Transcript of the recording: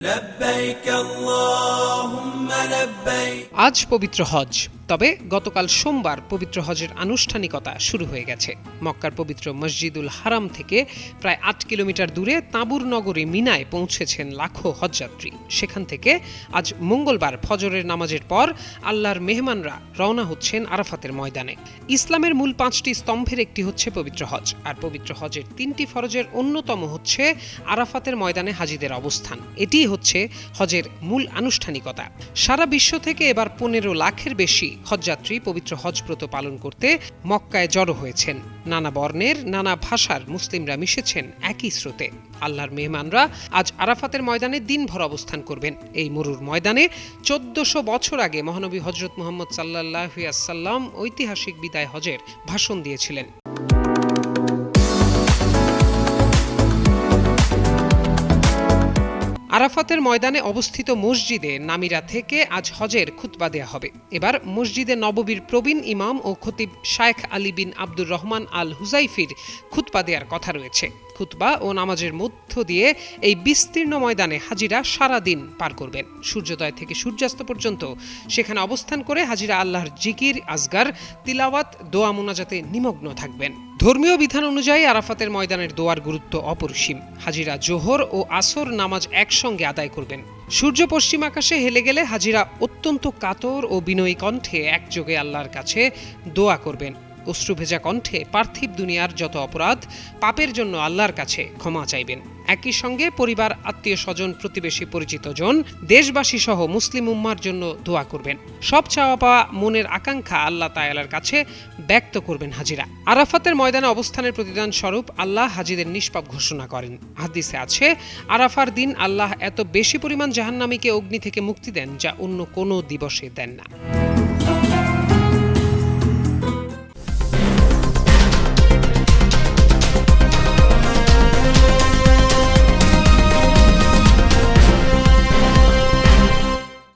لبيك اللهم لبيك। আজ পবিত্র হজ, তবে গতকাল সোমবার পবিত্র হজের আনুষ্ঠানিকতা শুরু হয়ে গেছে। মক্কার পবিত্র মসজিদুল হারাম থেকে প্রায় ৮ কিলোমিটার দূরে তাঁবুর নগরী মিনায় পৌঁছেছেন লাখো হজযাত্রী। সেখান থেকে আজ মঙ্গলবার ফজরের নামাজের পর আল্লাহর মেহমানরা রওনা হচ্ছেন আরাফাতের ময়দানে। ইসলামের মূল ৫টি স্তম্ভের একটি হচ্ছে পবিত্র হজ, আর পবিত্র হজের ৩টি ফরজের অন্যতম হচ্ছে আরাফাতের ময়দানে হাজিদের অবস্থান। এটিই হচ্ছে হজের মূল আনুষ্ঠানিকতা। সারা বিশ্ব থেকে এবার ১৫ লাখের বেশি হজযাত্রী পবিত্র হজব্রত পালন করতে মক্কায় জড়ো হয়েছেন। নানা বর্ণের, নানা ভাষার মুসলিমরা মিশেছেন একই স্রোতে। আল্লাহর মেহমানরা আজ আরাফাতের ময়দানে দিনভর অবস্থান করবেন। এই মরুর ময়দানে ১৪০০ বছর আগে মহানবী হযরত মুহাম্মদ সাল্লাল্লাহু আলাইহি ওয়াসাল্লাম ঐতিহাসিক বিদায় হজের ভাষণ দিয়েছিলেন। আরাফাতের ময়দানে অবস্থিত মসজিদে নামিরা থেকে আজ হজের খুতবা দেয়া হবে। এবার মসজিদে নববীর প্রবীণ ইমাম ও খতিব শায়েখ আলী বিন আব্দুর রহমান আল হুজাইফির খুতবা দেওয়ার কথা রয়েছে। খুতবা ও নামাজের মধ্য দিয়ে এই বিস্তীর্ণ ময়দানে হাজিরা সারা দিন পার করবেন। সূর্যোদয় থেকে সূর্যাস্ত পর্যন্ত সেখানে অবস্থান করে হাজিরা আল্লাহর জিকির, আজগার, তিলাওয়াত, দোয়া মুনাজাতে নিমগ্ন থাকবেন। ধর্মীয় বিধান অনুযায়ী আরাফাতের ময়দানের দোয়ার গুরুত্ব অপরিসীম। হাজিরা জোহর ও আসর নামাজ একসঙ্গে আদায় করবেন। সূর্য পশ্চিম আকাশে হেলে গেলে হাজিরা অত্যন্ত কাতর ও বিনয়ী কণ্ঠে একযোগে আল্লাহর কাছে দোয়া করবেন। অশ্রুভেজা কণ্ঠে পার্থিব দুনিয়ার যত অপরাধ, পাপের জন্য আল্লাহর কাছে ক্ষমা চাইবেন। একই সঙ্গে পরিবার, আত্মীয় স্বজন, প্রতিবেশী, পরিচিতজন, দেশবাসী সহ মুসলিম উম্মার জন্য দোয়া করবেন। সব চাওয়া পাওয়া, মনের আকাঙ্ক্ষা আল্লাহ তাআলার কাছে ব্যক্ত করবেন হাজিরা। আরাফাতের ময়দানে অবস্থানের প্রতিদান স্বরূপ আল্লাহ হাজিদের নিষ্পাপ ঘোষণা করেন। হাদিসে আছে, আরাফার দিন আল্লাহ এত বেশি পরিমাণ জাহান্নামীকে অগ্নি থেকে মুক্তি দেন যা অন্য কোনো দিবসে দেন না।